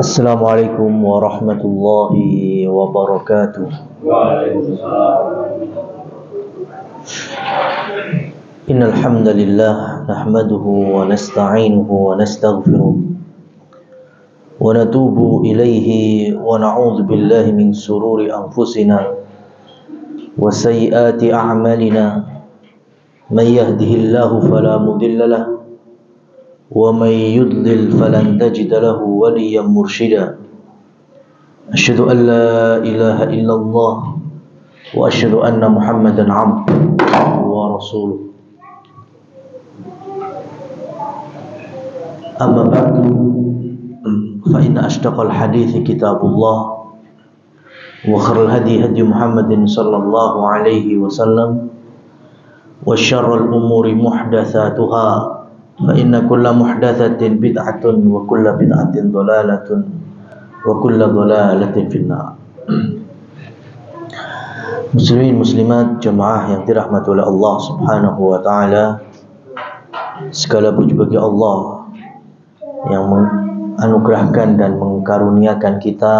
Assalamualaikum warahmatullahi wabarakatuh. Innal hamdalillah nahmaduhu wa nasta'inuhu wa nastaghfiruh wa natubu ilaihi wa na'udzu billahi min sururi anfusina wa sayyiati a'malina. May yahdihillahu fala mudilla lahu wa may yudlil falan tajida lahu waliyyan mursyida. Asyhadu an la ilaha illallah wa asyhadu anna Muhammadan 'abduhu wa rasuluh. Amma ba'du, fa inna ashdaqal hadithi kitabullah wa khairal hadi hadi Muhammadin sallallahu alaihi wasallam wa syarrul umuri muhdatsatuha fa inna kulla muhdatsatin bid'atun wa kulla bid'atin dhalalatun wa kulla dhalalatin finnar. Muslimin muslimat jemaah yang dirahmati oleh Allah Subhanahu wa taala, segala puji bagi Allah yang menganugerahkan dan mengkaruniakan kita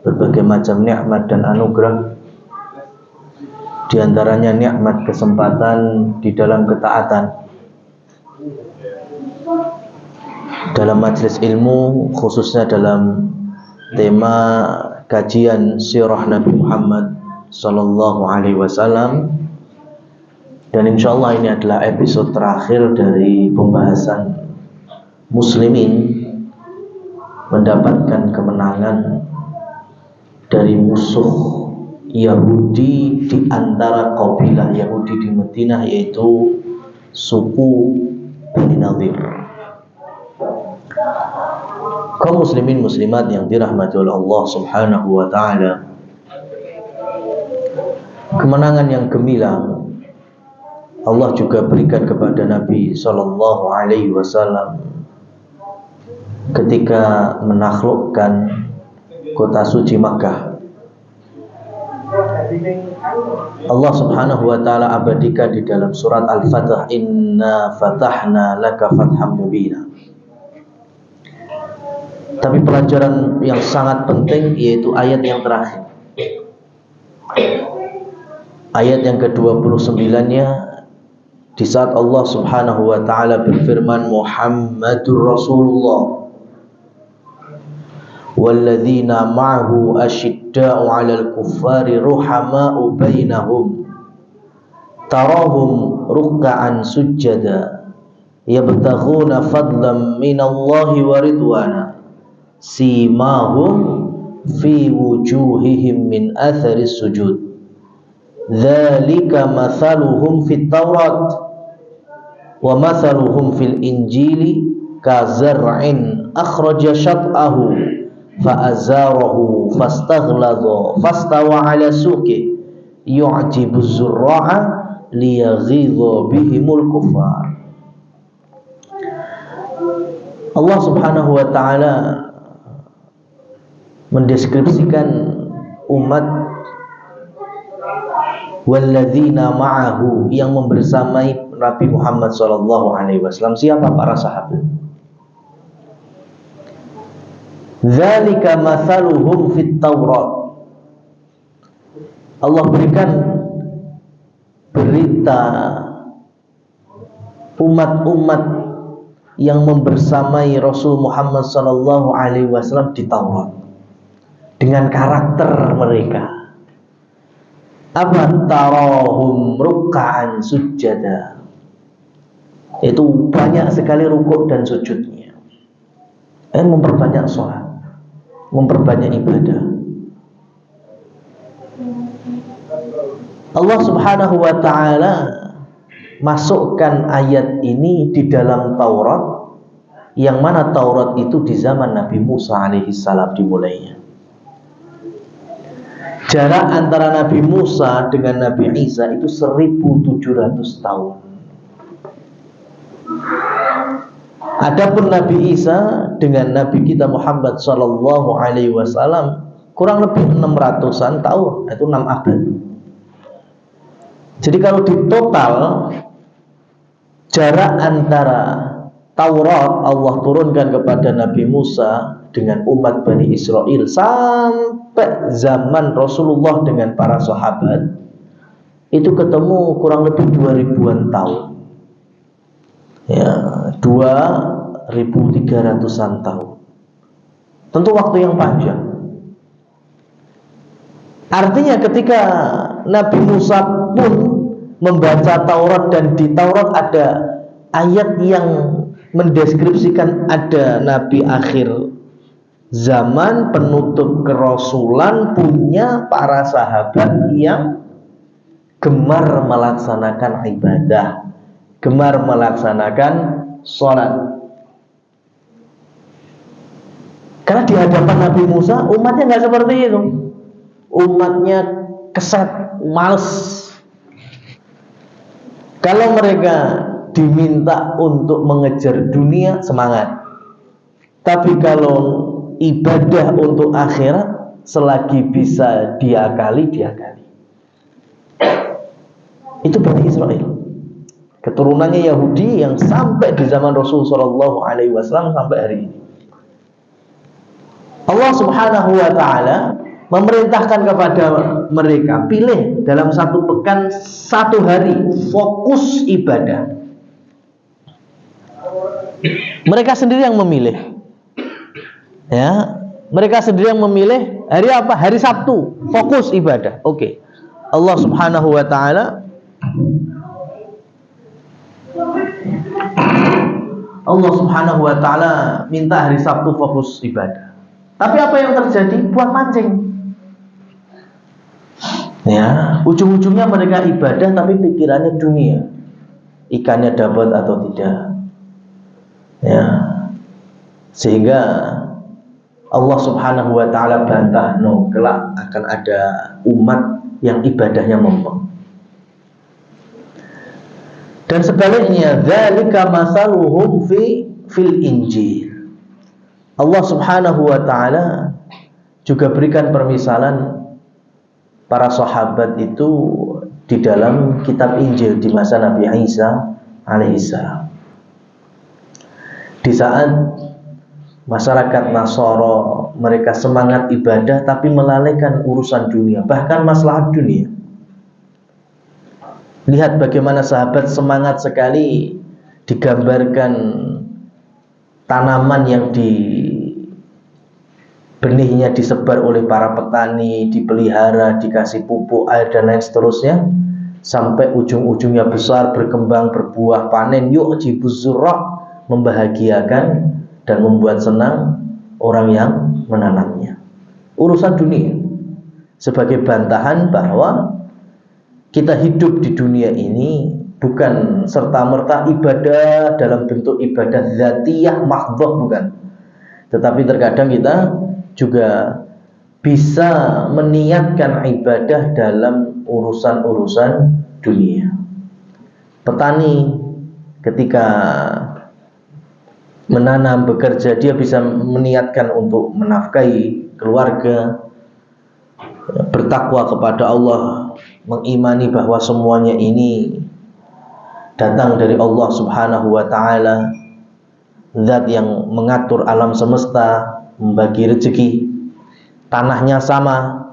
berbagai macam nikmat dan anugerah, di antaranya nikmat kesempatan di dalam ketaatan dalam majelis ilmu, khususnya dalam tema kajian sirah Nabi Muhammad sallallahu alaihi wasallam. Dan insyaallah ini adalah episode terakhir dari pembahasan muslimin mendapatkan kemenangan dari musuh Yahudi di antara kabilah Yahudi di Madinah, yaitu suku Bani Nadir. Kaum muslimin muslimat yang dirahmati oleh Allah Subhanahu wa taala, kemenangan yang gemilang Allah juga berikan kepada Nabi sallallahu alaihi wasallam ketika menaklukkan kota suci Makkah. Allah Subhanahu wa taala abadikan di dalam surat Al-Fatah, inna fatahna laka fatham mubina. Tapi pelajaran yang sangat penting yaitu ayat yang terakhir. Ayat yang ke-29-nya, di saat Allah Subhanahu wa taala berfirman, Muhammadur Rasulullah walladzina ma'ahu asyidda'u 'alal kuffari ruhama'u bainahum tarahum ruk'an sujada yabtaghuna fadlan minallahi wa ridwana simahum fi wujuhihim min atharis sujud dzalika mathaluhum fit taurat wa mathaluhum fil injili kazar'in akhraja syat'ahu fa'azarahu fastaghladha fastawa 'ala suqi yu'jibu az-zurra'a liyaghidha bihimul kuffar. Allah Subhanahu wa taala mendeskripsikan umat walladzina ma'ahu yang membersamai Nabi Muhammad sallallahu alaihi wasallam. Siapa para sahabat? Dzalika mathaluhum fit Taurat. Allah berikan berita umat-umat yang membersamai Rasul Muhammad sallallahu alaihi wasallam di Taurat dengan karakter mereka. Apa? Tarahum ruk'an sujada. Itu banyak sekali rukuk dan sujudnya. Memperbanyak sholat, memperbanyak ibadah. Allah Subhanahu wa ta'ala masukkan ayat ini di dalam Taurat, yang mana Taurat itu di zaman Nabi Musa alaihi salam dimulainya. Jarak antara Nabi Musa dengan Nabi Isa itu 1700 tahun. Adapun Nabi Isa dengan Nabi kita Muhammad sallallahu alaihi wasallam kurang lebih 600-an tahun, itu 6 abad. Jadi kalau di total jarak antara Taurat Allah turunkan kepada Nabi Musa dengan umat Bani Israel sampai zaman Rasulullah dengan para sahabat itu ketemu kurang lebih 2000-an tahun. Ya, 2300-an tahun. Tentu waktu yang panjang. Artinya ketika Nabi Musa pun membaca Taurat dan di Taurat ada ayat yang mendeskripsikan ada nabi akhir zaman, penutup kerasulan, punya para sahabat yang gemar melaksanakan ibadah, gemar melaksanakan sholat. Karena di hadapan Nabi Musa umatnya nggak seperti itu. Umatnya keset, males. Kalau mereka diminta untuk mengejar dunia, semangat. Tapi kalau ibadah untuk akhirat, selagi bisa diakali. Itu Bani Israel, keturunannya Yahudi yang sampai di zaman Rasulullah SAW sampai hari ini. Allah Subhanahu wa ta'ala memerintahkan kepada mereka, pilih dalam satu pekan, satu hari, fokus ibadah. Mereka sendiri yang memilih. Ya, mereka sendiri yang memilih hari apa? Hari Sabtu, fokus ibadah. Oke. Allah Subhanahu wa ta'ala minta hari Sabtu fokus ibadah. Tapi apa yang terjadi? Buat mancing. Ya, ujung-ujungnya mereka ibadah tapi pikirannya dunia. Ikannya dapat atau tidak. Ya. Sehingga Allah Subhanahu wa ta'ala bantah, kelak akan ada umat yang ibadahnya mempeng. Dan sebaliknya, dzalika masaluhum fil Injil. Allah Subhanahu wa ta'ala juga berikan permisalan para sahabat itu di dalam kitab Injil di masa Nabi Isa alaihissalam. Di saat masyarakat Nasara mereka semangat ibadah tapi melalaikan urusan dunia, bahkan maslahat dunia. Lihat bagaimana sahabat semangat sekali, digambarkan tanaman yang benihnya disebar oleh para petani, dipelihara, dikasih pupuk, air dan lain seterusnya, sampai ujung-ujungnya besar, berkembang, berbuah, panen, yu'jibuz zurra', membahagiakan dan membuat senang orang yang menanamnya. Urusan dunia sebagai bantahan bahwa kita hidup di dunia ini bukan serta-merta ibadah dalam bentuk ibadah dzatiyah mahdhah, bukan. Tetapi terkadang kita juga bisa meniatkan ibadah dalam urusan-urusan dunia. Petani ketika menanam, bekerja, dia bisa meniatkan untuk menafkahi keluarga, bertakwa kepada Allah, mengimani bahwa semuanya ini datang dari Allah Subhanahu wa ta'ala, zat yang mengatur alam semesta, membagi rezeki. Tanahnya sama,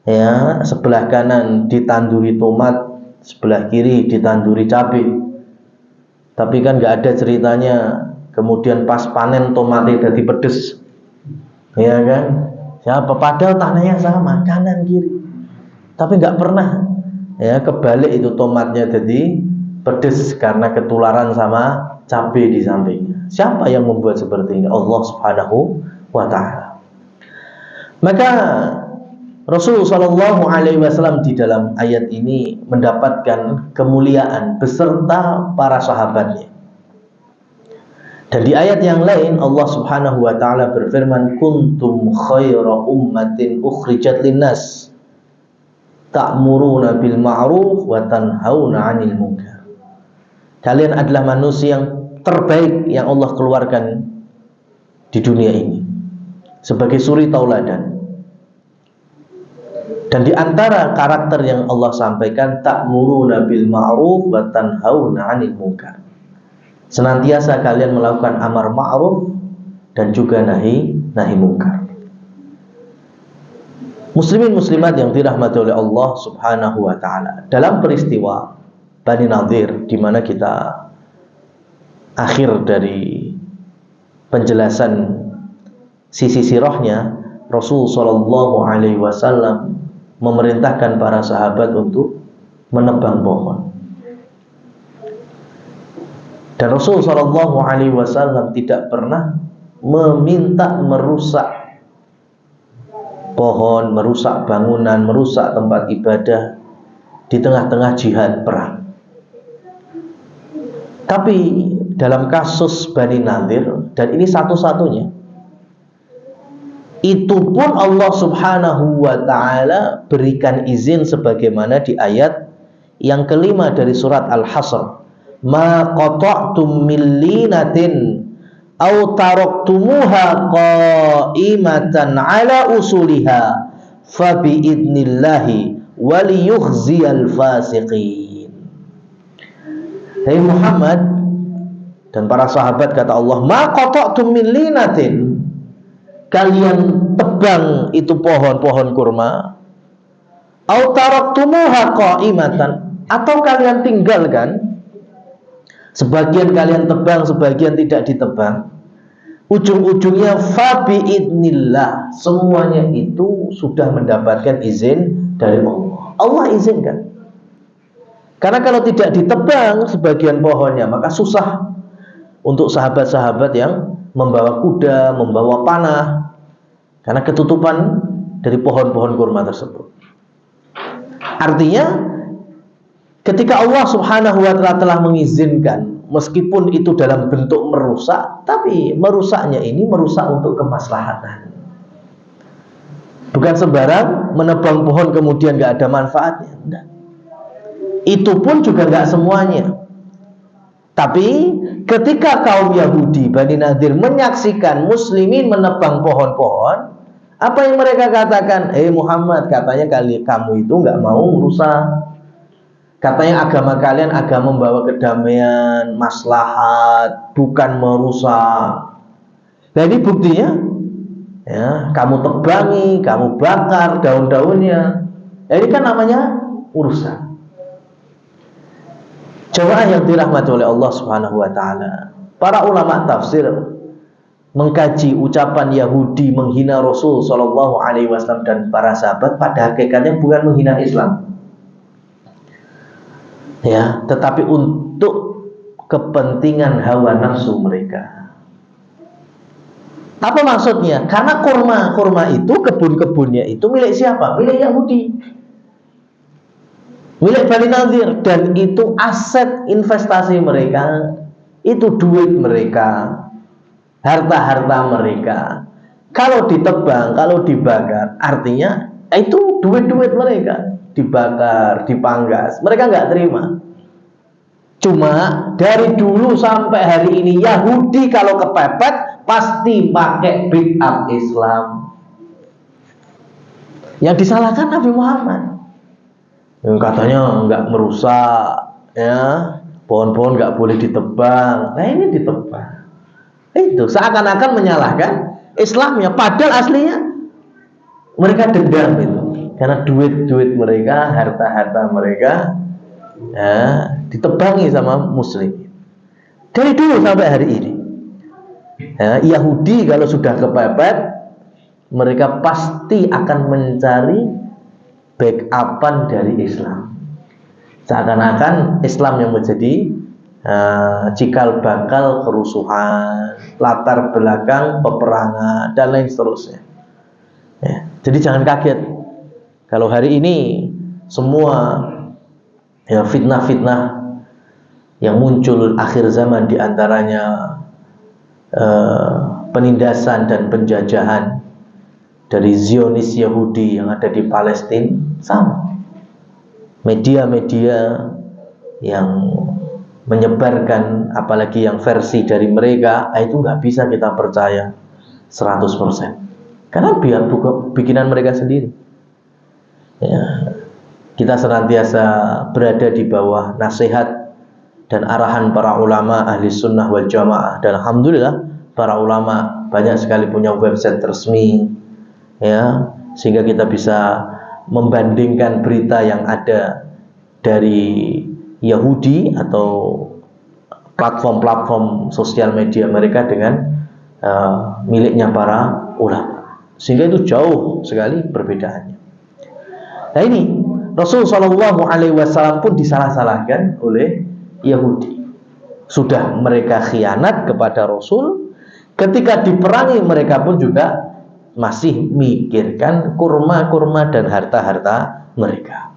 ya, sebelah kanan ditanduri tomat, sebelah kiri ditanduri cabai. Tapi kan nggak ada ceritanya kemudian pas panen tomatnya jadi pedes, ya kan? Siapa? Padahal tanahnya sama, kanan kiri, tapi nggak pernah, ya, kebalik itu tomatnya jadi pedes karena ketularan sama cabai di sampingnya. Siapa yang membuat seperti ini? Allah Subhanahu wa ta'ala. Maka Rasulullah SAW di dalam ayat ini mendapatkan kemuliaan beserta para sahabatnya. Dan di ayat yang lain Allah Subhanahu wa ta'ala berfirman, kuntum khaira ummatin ukhrijat linnas ta'muruna bil ma'ruf wa tanhauna 'anil munkar. Kalian adalah manusia yang terbaik yang Allah keluarkan di dunia ini sebagai suri tauladan. Dan di antara karakter yang Allah sampaikan, ta'muruna bil ma'ruf wa tanhauna 'anil munkar. Senantiasa kalian melakukan amar ma'ruf dan juga nahi mungkar. Muslimin muslimat yang dirahmati oleh Allah Subhanahu wa taala, dalam peristiwa Bani Nadhir, di mana kita akhir dari penjelasan sisi sirahnya, Rasul sallallahu alaihi wasallam memerintahkan para sahabat untuk menebang pohon. Dan Rasul sallallahu alaihi wasallam tidak pernah meminta merusak pohon, merusak bangunan, merusak tempat ibadah di tengah-tengah jihad perang. Tapi dalam kasus Bani Nadhir, dan ini satu-satunya, itu pun Allah Subhanahu wa ta'ala berikan izin sebagaimana di ayat yang kelima dari surat Al-Hasr. Ma qata'tum min linatin aw taraktumuha qa'imatan ala usuliha fa biidnillahi waliyukhziyal fasiqin. Hai Muhammad dan para sahabat, kata Allah, ma qata'tum min linatin, kalian tebang itu pohon-pohon kurma, aw taraktumuha qa'imatan, atau kalian tinggalkan, sebagian kalian tebang, sebagian tidak ditebang, ujung-ujungnya fa biidnillah, semuanya itu sudah mendapatkan izin dari Allah. Allah izinkan. Karena kalau tidak ditebang sebagian pohonnya, maka susah untuk sahabat-sahabat yang membawa kuda, membawa panah, karena ketutupan dari pohon-pohon kurma tersebut. Artinya, ketika Allah Subhanahu wa ta'ala telah mengizinkan, meskipun itu dalam bentuk merusak, tapi merusaknya ini merusak untuk kemaslahatan. Bukan sembarang menebang pohon kemudian gak ada manfaatnya. Tidak. Itu pun juga gak semuanya. Tapi ketika kaum Yahudi Bani Nadhir menyaksikan muslimin menebang pohon-pohon, apa yang mereka katakan? Muhammad, katanya kamu itu gak mau merusak. Katanya agama kalian agama membawa kedamaian, maslahat, bukan merusak. Nah ini buktinya, ya, kamu tebangi, kamu bakar daun-daunnya. Ini kan namanya urusan. Jemaah yang dirahmati oleh Allah Subhanahu wa ta'ala, para ulama tafsir mengkaji ucapan Yahudi menghina Rasul sallallahu alaihi wasallam dan para sahabat, pada hakikatnya bukan menghina Islam, ya, tetapi untuk kepentingan hawa nafsu mereka. Apa maksudnya? Karena kurma itu, kebun-kebunnya itu milik siapa? Milik Yahudi, milik Bani Nadhir, dan itu aset investasi mereka, itu duit mereka, harta-harta mereka. Kalau ditebang, kalau dibakar, artinya itu duit-duit mereka, dibakar, dipanggas, mereka nggak terima. Cuma dari dulu sampai hari ini, Yahudi kalau kepepet pasti pakai bid'ah Islam. Yang disalahkan Nabi Muhammad, yang katanya nggak merusak, ya, pohon-pohon nggak boleh ditebang. Nah ini ditebang. Itu seakan-akan menyalahkan Islamnya, padahal aslinya mereka dendam itu, karena duit-duit mereka, harta-harta mereka, ya, ditebangi sama muslim dari dulu sampai hari ini. Ya, Yahudi kalau sudah kepepet, mereka pasti akan mencari backupan dari Islam, seakan-akan Islam yang menjadi cikal bakal kerusuhan, latar belakang peperangan, dan lain seterusnya, ya. Jadi jangan kaget kalau hari ini semua, ya, fitnah-fitnah yang muncul akhir zaman, diantaranya penindasan dan penjajahan dari Zionis Yahudi yang ada di Palestina, sama media-media yang menyebarkan, apalagi yang versi dari mereka, itu nggak bisa kita percaya 100%, karena bikinan mereka sendiri, ya. Kita senantiasa berada di bawah nasihat dan arahan para ulama ahli sunnah wal jamaah. Dan alhamdulillah para ulama banyak sekali punya website resmi, ya, sehingga kita bisa membandingkan berita yang ada dari Yahudi atau platform-platform sosial media mereka dengan miliknya para ulama, sehingga itu jauh sekali perbedaannya. Nah ini Rasul Shallallahu Alaihi Wasallam pun disalah-salahkan oleh Yahudi. Sudah mereka khianat kepada Rasul, ketika diperangi mereka pun juga masih mikirkan kurma-kurma dan harta-harta mereka.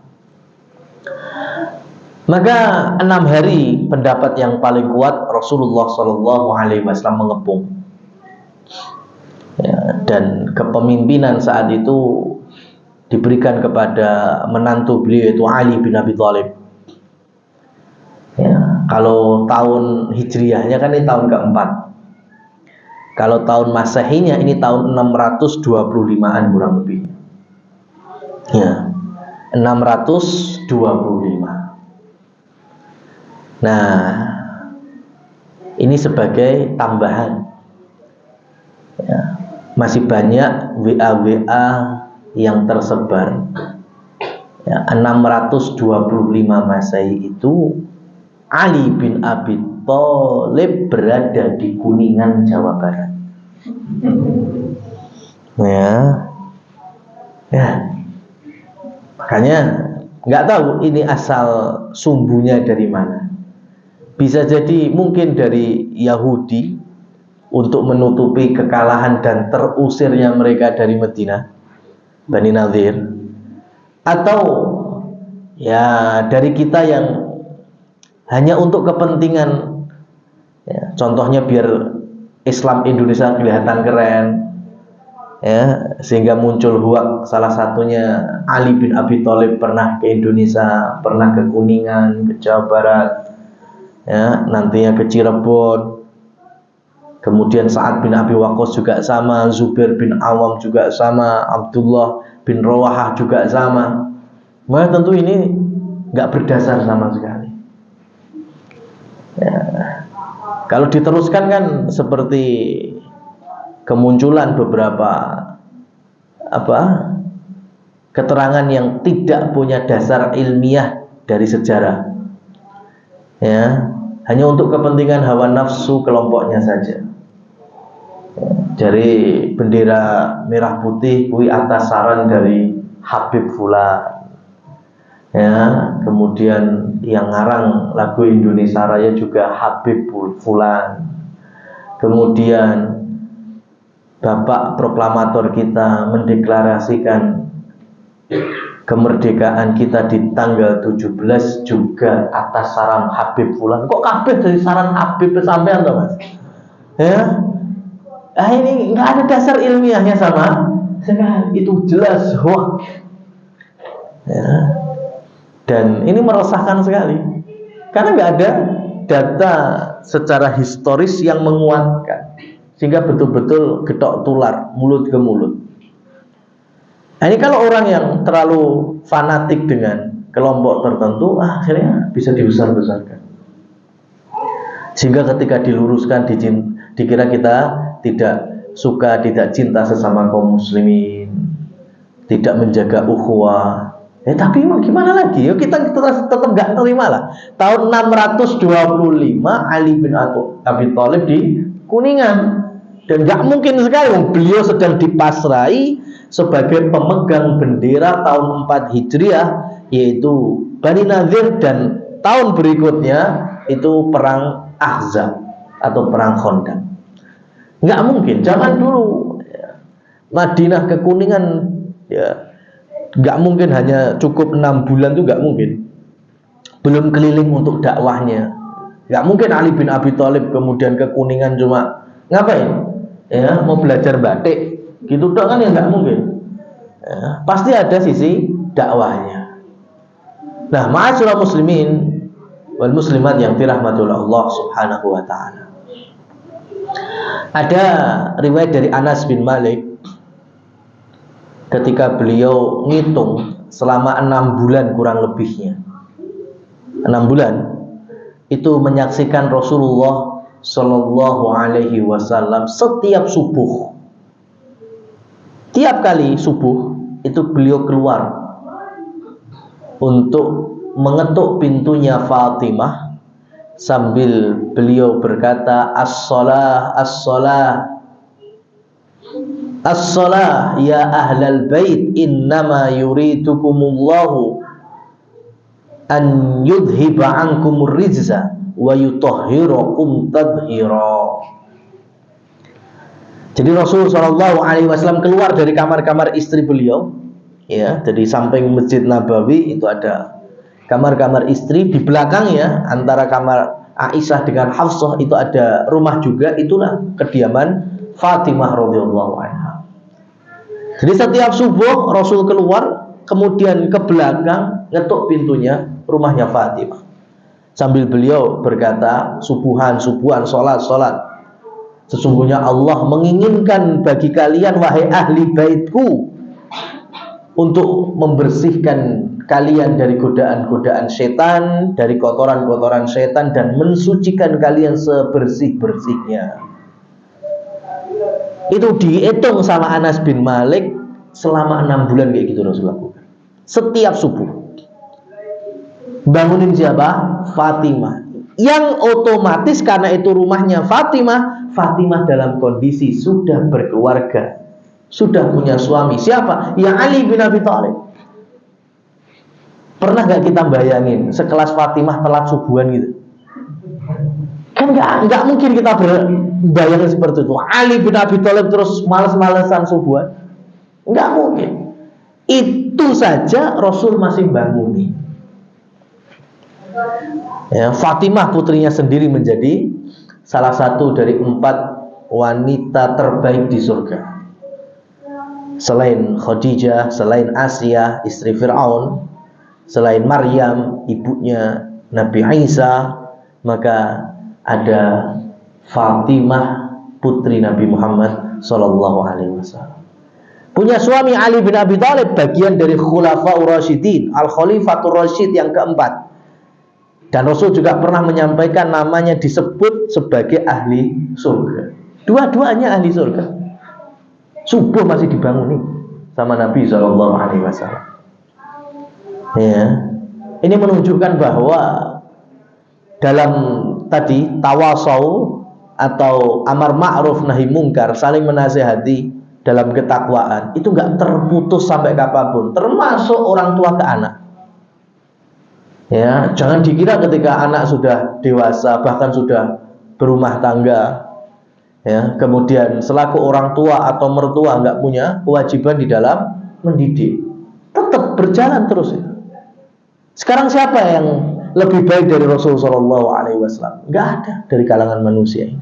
Maka 6 hari pendapat yang paling kuat Rasulullah Shallallahu Alaihi Wasallam mengepung, ya, dan kepemimpinan saat itu diberikan kepada menantu beliau yaitu Ali bin Abi Thalib. Ya, kalau tahun hijriyahnya kan ini tahun keempat. Kalau tahun masehinya ini tahun 625-an kurang lebih. Ya, 625. Nah, ini sebagai tambahan. Ya, masih banyak WA yang tersebar. Ya, 625 Masehi itu Ali bin Abi Thalib berada di Kuningan, Jawa Barat. Ya, makanya nggak tahu ini asal sumbunya dari mana. Bisa jadi mungkin dari Yahudi untuk menutupi kekalahan dan terusirnya mereka dari Madinah, Bani Nadir, atau ya dari kita yang hanya untuk kepentingan, ya, contohnya biar Islam Indonesia kelihatan keren, ya, sehingga muncul hoax. Salah satunya Ali bin Abi Thalib pernah ke Indonesia, pernah ke Kuningan, ke Jawa Barat, ya, nantinya ke Cirebon. Kemudian Sa'ad bin Abi Waqqas juga sama, Zubair bin Awam juga sama, Abdullah bin Rawahah juga sama. Maka tentu ini nggak berdasar sama sekali. Ya, kalau diteruskan kan seperti kemunculan beberapa keterangan yang tidak punya dasar ilmiah dari sejarah, ya, hanya untuk kepentingan hawa nafsu kelompoknya saja. Dari bendera merah putih kui atas saran dari Habib Fulan, ya, kemudian yang ngarang lagu Indonesia Raya juga Habib Fulan, kemudian Bapak proklamator kita mendeklarasikan kemerdekaan kita di tanggal 17 juga atas saran Habib Fulan. Kok kabeh dari saran Habib sampean toh, Mas? Ya. Ini nggak ada dasar ilmiahnya sama sekali. Itu jelas hoax. Ya. Dan ini meresahkan sekali karena nggak ada data secara historis yang menguatkan, sehingga betul-betul getok tular, mulut ke mulut. Nah, ini kalau orang yang terlalu fanatik dengan kelompok tertentu, akhirnya bisa dibesar-besarkan, sehingga ketika diluruskan dikira kita tidak suka, tidak cinta sesama kaum muslimin, tidak menjaga ukhuwah. Tapi gimana lagi? Kita tetap nggak terima lah. Tahun 625 Ali bin Abi Thalib di Kuningan, dan nggak mungkin sekali beliau sedang dipasrai sebagai pemegang bendera tahun 4 Hijriah, yaitu Bani Nadir, dan tahun berikutnya itu perang Ahzab atau perang Khandaq. Nggak mungkin. Zaman dulu Madinah ke Kuningan, ya, nggak mungkin hanya cukup 6 bulan, itu nggak mungkin. Belum keliling untuk dakwahnya. Nggak mungkin Ali bin Abi Thalib kemudian ke Kuningan cuma ngapain? Ya, mau belajar batik gitu dong kan, ya nggak mungkin. Ya, pasti ada sisi dakwahnya. Nah, ma'asyiral muslimin wal muslimat yang dirahmati Allah Subhanahu wa taala. Ada riwayat dari Anas bin Malik ketika beliau ngitung selama 6 bulan kurang lebihnya, 6 bulan itu menyaksikan Rasulullah Shallallahu Alaihi Wasallam setiap subuh. Tiap kali subuh itu beliau keluar untuk mengetuk pintunya Fatimah sambil beliau berkata, as-salah, as-salah, as-salah ya ahlal bait, innama yuridukumullahu an yudhiba ankumur rijza wa yutahhirakum tadhira. Jadi Rasul Shallallahu Alaihi Wasallam keluar dari kamar-kamar istri beliau, ya, jadi samping Masjid Nabawi itu ada kamar-kamar istri, di belakangnya antara kamar Aisyah dengan Hafsah itu ada rumah juga, itulah kediaman Fatimah radhiyallahu anha. Jadi setiap subuh Rasul keluar, kemudian ke belakang ngetuk pintunya rumahnya Fatimah, sambil beliau berkata, subuhan, subuhan, sholat, sholat. Sesungguhnya Allah menginginkan bagi kalian, wahai ahli baitku, untuk membersihkan kalian dari godaan-godaan setan, dari kotoran-kotoran setan, dan mensucikan kalian sebersih-bersihnya. Itu dihitung sama Anas bin Malik selama 6 bulan kayak gitu Rasul lakukan. Setiap subuh bangunin siapa? Fatimah. Yang otomatis karena itu rumahnya Fatimah, Fatimah dalam kondisi sudah berkeluarga, sudah punya suami. Siapa? Ya Ali bin Abi Thalib. Pernah gak kita bayangin sekelas Fatimah telat subuhan gitu? Kan gak mungkin kita bayangin seperti itu. Ali bin Abi Thalib terus males-malesan subuhan, gak mungkin. Itu saja Rasul masih bangunin. Ya, Fatimah putrinya sendiri menjadi salah satu dari 4 wanita terbaik di surga. Selain Khadijah, selain Asia istri Fir'aun, selain Maryam ibunya Nabi Isa, maka ada Fatimah putri Nabi Muhammad Sallallahu Alaihi Wasallam. Punya suami Ali bin Abi Thalib, bagian dari Khulafaur Rasyidin, Al-Khalifatur Rasyid yang keempat. Dan Rasul juga pernah menyampaikan namanya disebut sebagai ahli surga. Dua-duanya ahli surga. Subuh masih dibangunin sama Nabi Sallallahu Alaihi Wasallam. Ya, ini menunjukkan bahwa dalam tadi tawasau atau amar ma'ruf nahi mungkar, saling menasihati dalam ketakwaan, itu nggak terputus sampai kapanpun, termasuk orang tua ke anak. Ya, jangan dikira ketika anak sudah dewasa, bahkan sudah berumah tangga, ya, kemudian selaku orang tua atau mertua nggak punya kewajiban di dalam mendidik. Tetap berjalan terus itu. Sekarang siapa yang lebih baik dari Rasul Shallallahu Alaihi Wasallam? Nggak ada dari kalangan manusia ini.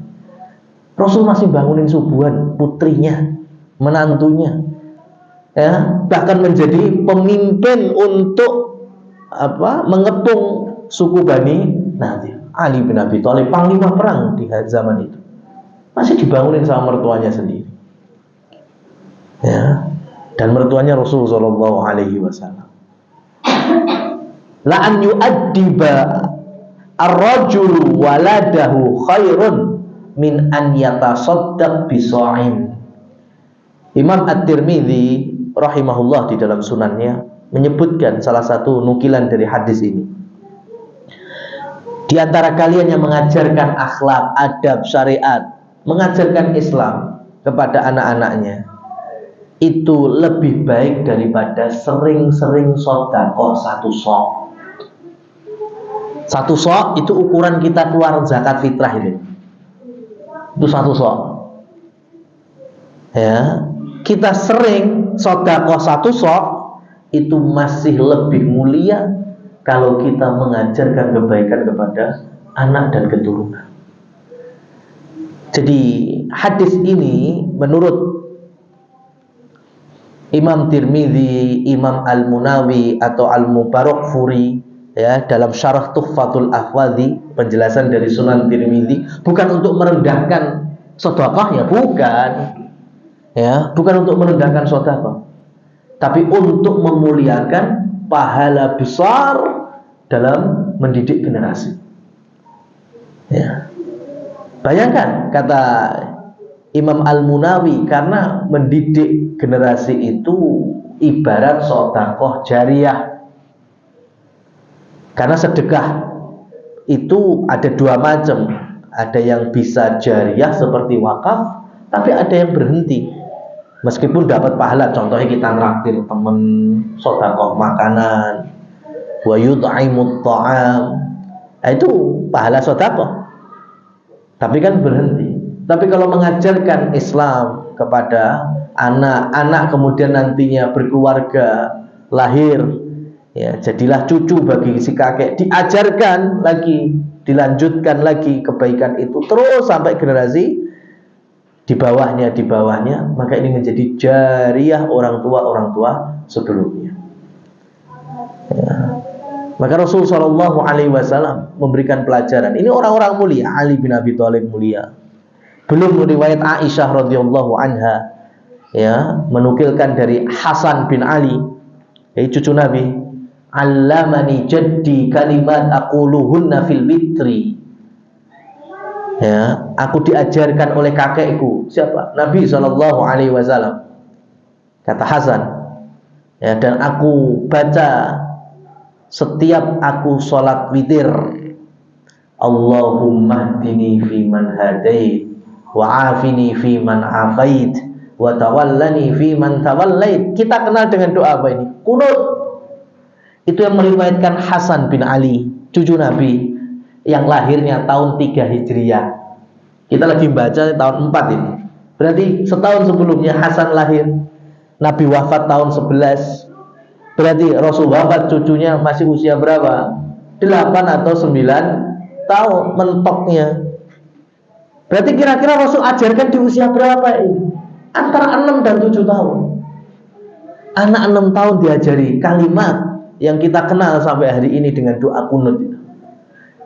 Rasul masih bangunin subuhan putrinya, menantunya, ya, bahkan menjadi pemimpin untuk mengepung suku Bani Nadir. Ali bin Abi Thalib panglima perang di zaman itu, masih dibangunin sama mertuanya sendiri, ya, dan mertuanya Rasul Shallallahu Alaihi Wasallam. La an yu'addiba ar-rajulu waladahu khairun min an yatasaddaq bisa'in. Imam At-Tirmidzi rahimahullah di dalam sunannya menyebutkan salah satu nukilan dari hadis ini. Di antara kalian yang mengajarkan akhlak, adab, syariat, mengajarkan Islam kepada anak-anaknya, itu lebih baik daripada sering-sering sedekah satu sok. Satu sok itu ukuran kita keluar zakat fitrah itu. Itu satu sok. Ya, kita sering sedekah satu sok, itu masih lebih mulia kalau kita mengajarkan kebaikan kepada anak dan keturunan. Jadi hadis ini menurut Imam Tirmidzi, Imam Al-Munawi atau Al-Mubarakfuri, ya, dalam Syarah Tuhfatul Ahwadhi, penjelasan dari Sunan Tirmidzi, bukan untuk merendahkan sedekah, ya, bukan. Ya, bukan untuk merendahkan sedekah, tapi untuk memuliakan pahala besar dalam mendidik generasi. Ya. Bayangkan kata Imam Al-Munawi, karena mendidik generasi itu ibarat sedekah jariyah. Karena sedekah itu ada dua macam. Ada yang bisa jariyah seperti wakaf, tapi ada yang berhenti. Meskipun dapat pahala, contohnya kita nraktir temen, sedekah makanan, wa yut'imut ta'am, itu pahala sedekah. Tapi kan berhenti. Tapi kalau mengajarkan Islam kepada anak-anak, kemudian nantinya berkeluarga, lahir, ya, jadilah cucu bagi si kakek, diajarkan lagi, dilanjutkan lagi kebaikan itu terus sampai generasi di bawahnya, maka ini menjadi jariyah orang tua sebelumnya. Ya. Maka Rasul Shallallahu Alaihi Wasallam memberikan pelajaran. Ini orang-orang mulia, Ali bin Abi Thalib mulia. Belum riwayat Aisyah radhiyallahu anha, ya, menukilkan dari Hasan bin Ali, yaitu cucu Nabi. Allamani jaddi kalimat aquluhunna fil witri. Ya, aku diajarkan oleh kakekku. Siapa? Nabi Shallallahu Alaihi Wasallam. Kata Hasan. Ya, dan aku baca setiap aku sholat witir, Allahumma hdini fi man hadait, wa afini fi man afait, wa tawallani fi man tawallait. Kita kenal dengan doa apa ini? Kunut. Itu yang meriwayatkan Hasan bin Ali, cucu Nabi, yang lahirnya tahun 3 Hijriah. Kita lagi baca tahun 4 ini. Berarti setahun sebelumnya Hasan lahir. Nabi wafat tahun 11. Berarti Rasul wafat cucunya masih usia berapa? 8 atau 9 tahun mentoknya. Berarti kira-kira Rasul ajarkan di usia berapa ini? Antara 6 dan 7 tahun. Anak 6 tahun diajari kalimat yang kita kenal sampai hari ini dengan doa kunut itu.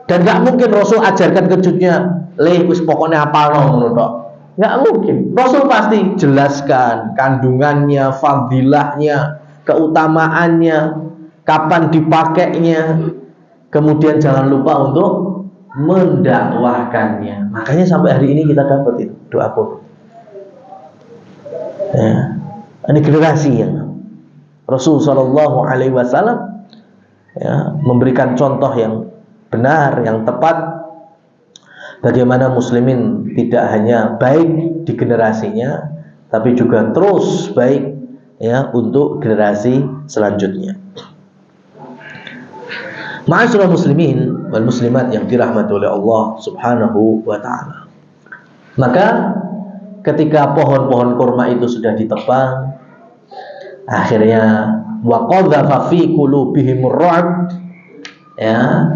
Dan gak mungkin Rasul ajarkan ke cucunya, wis pokoknya apalno ngono tok. Gak mungkin. Rasul pasti jelaskan kandungannya, fadilahnya, keutamaannya, kapan dipakainya. Kemudian jangan lupa untuk mendakwahkannya. Makanya sampai hari ini kita dapat itu doa kunut. Ya. Ini generasi yang Rasul Shallallahu Alaihi Wasallam, ya, memberikan contoh yang benar, yang tepat, bagaimana muslimin tidak hanya baik di generasinya, tapi juga terus baik, ya, untuk generasi selanjutnya. Ma'asyiral muslimin wal muslimat yang dirahmati oleh Allah Subhanahu wa taala. Maka ketika pohon-pohon kurma itu sudah ditebang, akhirnya wa qadhafa fi qulubihimur ru'b, ya,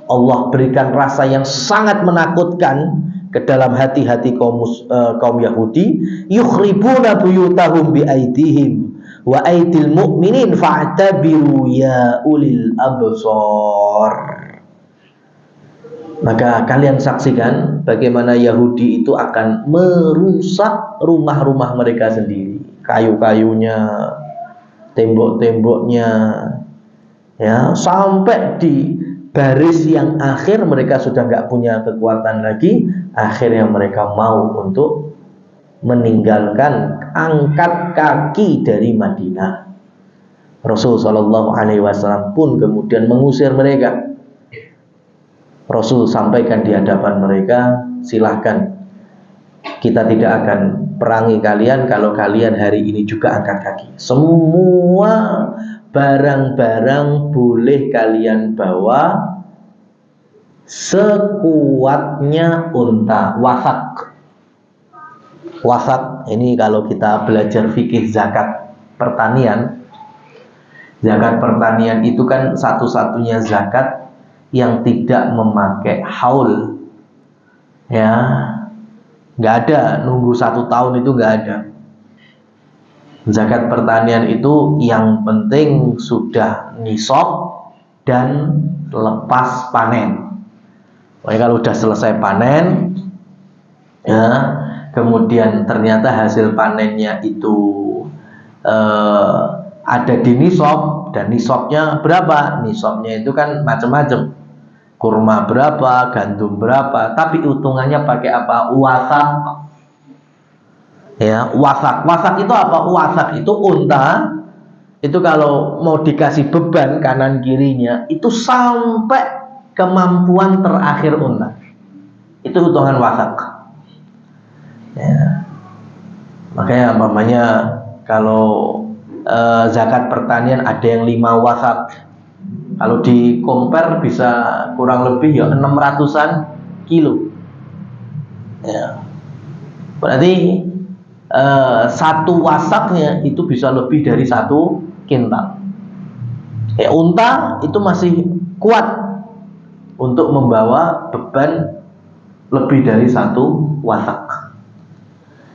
Allah berikan rasa yang sangat menakutkan ke dalam hati-hati kaum Yahudi. Yukhribuna buyutahum bi aidihim wa aidil mu'minin fa'tabiru ya ulil absar. Maka kalian saksikan bagaimana Yahudi itu akan merusak rumah-rumah mereka sendiri, kayu-kayunya, tembok-temboknya, ya, sampai di baris yang akhir mereka sudah nggak punya kekuatan lagi. Akhirnya mereka mau untuk meninggalkan, angkat kaki dari Madinah. Rasul Shallallahu Alaihi Wasallam pun kemudian mengusir mereka. Rasul sampaikan di hadapan mereka, silahkan, kita tidak akan perangi kalian kalau kalian hari ini juga angkat kaki. Semua barang-barang boleh kalian bawa sekuatnya unta. Wasak ini kalau kita belajar fikih zakat pertanian, zakat pertanian itu kan satu-satunya zakat yang tidak memakai haul, ya, nggak ada nunggu 1 tahun, itu nggak ada. Zakat pertanian itu yang penting sudah nisab dan lepas panen. Pokoknya kalau sudah selesai panen, ya, kemudian ternyata hasil panennya itu ada di nisab, dan nisabnya berapa? Nisabnya itu kan macam-macam. kurma berapa, gandum berapa, tapi hitungannya pakai apa? Wasak. Ya, wasak. Wasak itu apa? Wasak itu unta. Itu kalau mau dikasih beban kanan kirinya itu sampai kemampuan terakhir unta. Itu hitungan wasak. Ya. Makanya mamanya kalau zakat pertanian ada yang 5 wasak. Kalau di compare bisa kurang lebih ya 600-an kilo. Ya. Berarti satu wasaknya itu bisa lebih dari 1 kintal. Unta itu masih kuat untuk membawa beban lebih dari 1 wasak.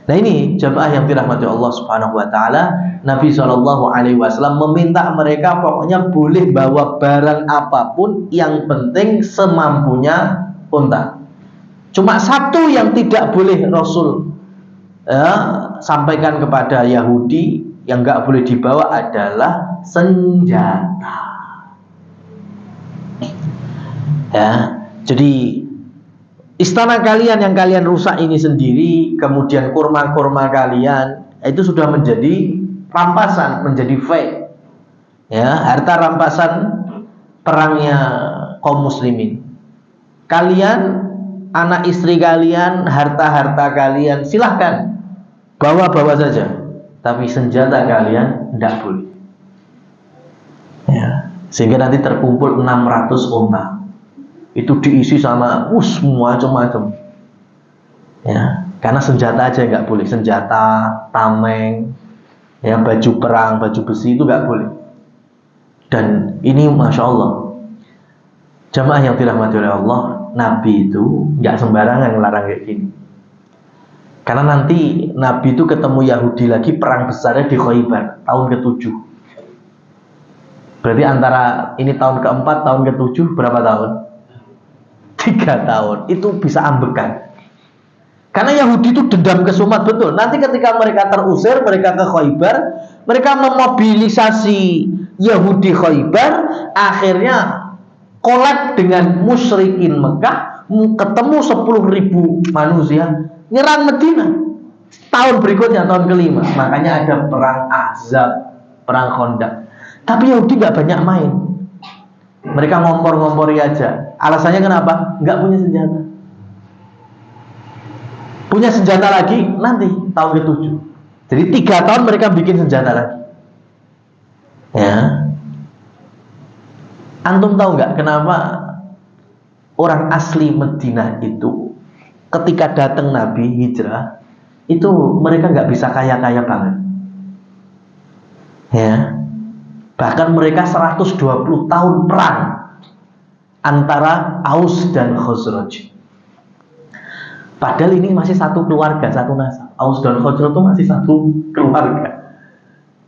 Nah ini jamaah yang dirahmati Allah Subhanahu wa taala, Nabi SAW meminta mereka pokoknya boleh bawa barang apapun, yang penting semampunya unta. Cuma satu yang tidak boleh Rasul sampaikan kepada Yahudi, yang nggak boleh dibawa adalah senjata. Ya, jadi istana kalian yang kalian rusak ini sendiri, kemudian kurma-kurma kalian itu sudah menjadi rampasan, menjadi fake. Ya, harta rampasan perangnya kaum muslimin. Kalian, anak istri kalian, harta-harta kalian silahkan bawa-bawa saja, tapi senjata kalian tidak boleh. Ya, sehingga nanti terkumpul 600 unta. Itu diisi sama semua macam-macam. Ya, karena senjata aja nggak boleh, senjata, tameng, ya, baju perang, baju besi itu nggak boleh. Dan ini masya Allah, jamaah yang dirahmati oleh Allah, Nabi itu nggak sembarangan ngelarang kayak gini. Karena nanti Nabi itu ketemu Yahudi lagi, perang besarnya di Khaybar tahun ke-7. Berarti antara ini tahun ke-4, tahun ke-7 berapa tahun? 3 tahun. Itu bisa ambekan. Karena Yahudi itu dendam kesumat betul. Nanti ketika mereka terusir, mereka ke Khaybar, mereka memobilisasi Yahudi Khaybar, akhirnya kolab dengan musyrikin Mekah, ketemu 10.000 manusia, nyerang Medina. Tahun berikutnya, tahun ke-5, makanya ada perang Ahzab, perang Khandaq. Tapi Yahudi gak banyak main. Mereka ngompor-ngompori aja. Alasannya kenapa? Nggak punya senjata. Punya senjata lagi nanti tahun ke-7. Jadi 3 tahun mereka bikin senjata lagi. Ya. Antum tahu nggak kenapa orang asli Madinah itu ketika datang Nabi hijrah itu mereka nggak bisa kaya-kaya banget. Ya. Bahkan mereka 120 tahun perang antara Aus dan Khazraj. Padahal ini masih satu keluarga, satu nasab. Aus dan Khazraj itu masih satu keluarga.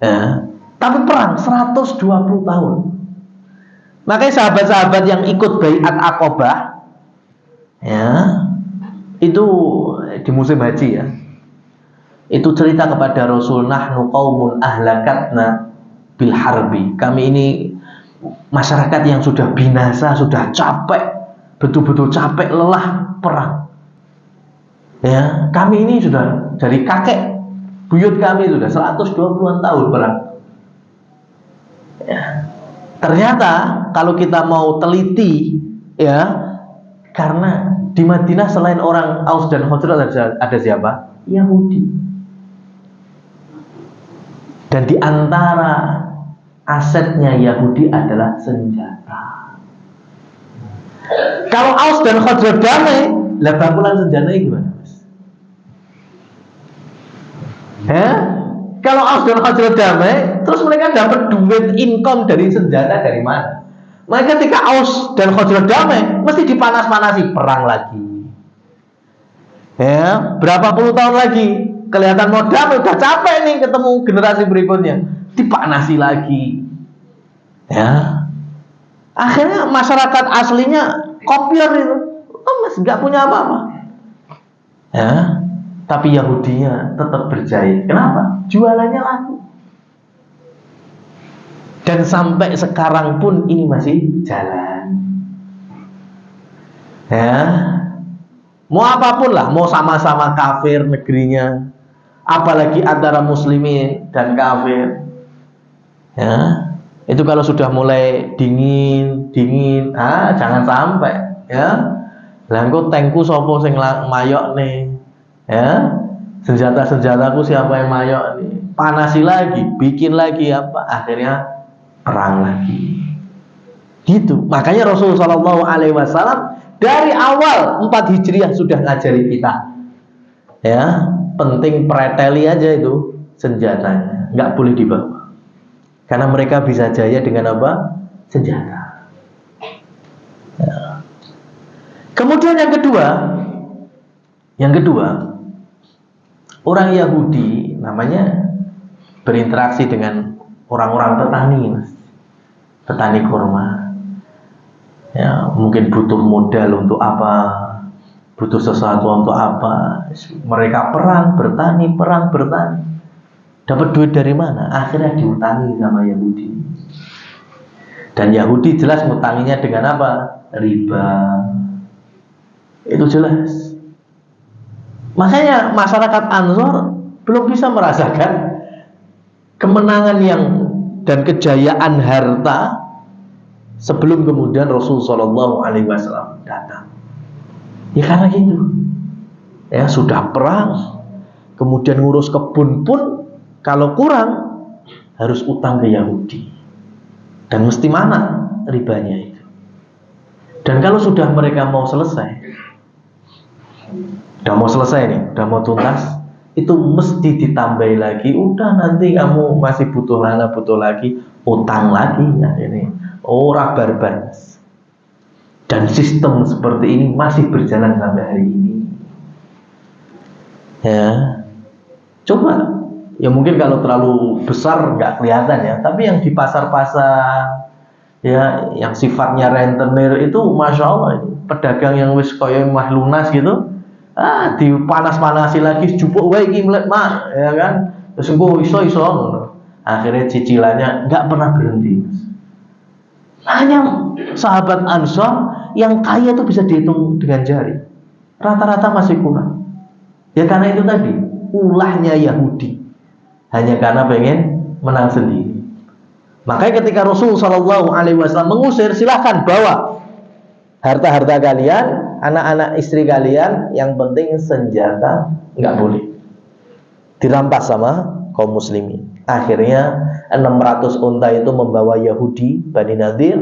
Ya. Tapi perang 120 tahun. Makanya sahabat-sahabat yang ikut Bai'at Aqabah, ya, itu di musim haji ya, itu cerita kepada Rasul, nahnu qaumun ahlakatna bil harbi. Kami ini masyarakat yang sudah binasa, sudah capek, betul-betul capek, lelah perang. Ya, kami ini sudah dari kakek buyut kami sudah 120-an tahun perang. Ya. Ternyata kalau kita mau teliti, ya, karena di Madinah selain orang Aus dan Khazraj ada siapa? Yahudi. Dan di antara asetnya Yahudi adalah senjata. Kalau Aus dan Khazraj damai, lah bangkulan senjatanya gimana, Mas? Kalau Aus dan Khazraj damai, terus mereka dapat duit income dari senjata dari mana? Maka ketika Aus dan Khazraj damai, mesti dipanas-panasi, perang lagi. Ya, berapa puluh tahun lagi kelihatan mau damai, udah capek nih ketemu generasi berikutnya, dipanasi lagi. Ya, akhirnya masyarakat aslinya kopior itu, mas nggak punya apa-apa. Ya, tapi Yahudinya tetap berjaya. Kenapa? Jualannya laku. Dan sampai sekarang pun ini masih jalan. Ya, mau apapun lah, mau sama-sama kafir negerinya, apalagi antara muslimin dan kafir. Ya, itu kalau sudah mulai dingin, jangan sampai. Ya, lah engko tankku sapa sing mayok nih? Ya, senjataku siapa yang mayok nih? Panasi lagi, bikin lagi apa? Akhirnya perang lagi. Gitu. Makanya Rasulullah SAW dari awal 4 Hijriah sudah ngajari kita. Ya, penting preteli aja itu senjatanya, nggak boleh dibawa. Karena mereka bisa jaya dengan apa? Senjata. Ya. Kemudian yang kedua, orang Yahudi namanya berinteraksi dengan orang-orang petani, petani kurma. Ya, mungkin butuh modal untuk apa, butuh sesuatu untuk apa. Mereka perang bertani. Dapat duit dari mana? Akhirnya diutangi sama Yahudi. Dan Yahudi jelas ngutanginya dengan apa? Riba. Itu jelas. Makanya masyarakat Ansor belum bisa merasakan kemenangan dan kejayaan harta sebelum kemudian Rasulullah SAW datang. Ya karena gitu. Ya sudah perang, kemudian ngurus kebun pun kalau kurang harus utang ke Yahudi. Dan mesti mana ribanya itu. Dan kalau sudah mereka mau selesai, udah mau tuntas, itu mesti ditambahi lagi. Udah nanti kamu masih butuh lagi, utang lagi ya ini. Ora barbar. Dan sistem seperti ini masih berjalan sampai hari ini. Ya, coba. Ya mungkin kalau terlalu besar nggak kelihatan ya. Tapi yang di pasar-pasar, ya, yang sifatnya rentenir itu, masya Allah, pedagang yang wis koyo mah lunas gitu. Dipanas-panasi lagi jupuk wae iki mlek mah, ya kan. Terus engko iso ngono. Akhirnya cicilannya nggak pernah berhenti. Hanya sahabat Ansor yang kaya itu bisa dihitung dengan jari. Rata-rata masih kurang. Ya karena itu tadi, ulahnya Yahudi. Hanya karena pengen menang sendiri. Makanya ketika Rasulullah SAW mengusir, silahkan bawa harta-harta kalian, anak-anak istri kalian, yang penting senjata nggak boleh dirampas sama kaum muslimin. Akhirnya 600 unta itu membawa Yahudi Bani Nadir,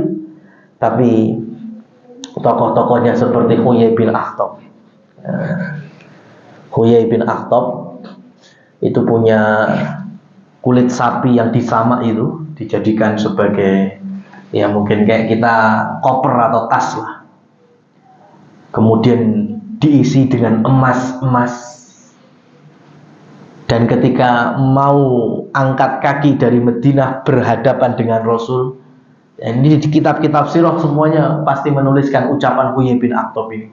tapi tokoh-tokohnya seperti Huyai bin Akhtab. Huyai bin Akhtab itu punya kulit sapi yang disamak itu, dijadikan sebagai, ya mungkin kayak kita koper atau tas lah. Kemudian diisi dengan emas. Dan ketika mau angkat kaki dari Madinah berhadapan dengan Rasul, ini di kitab-kitab sirah semuanya pasti menuliskan ucapan Huyai bin Akhtab ini.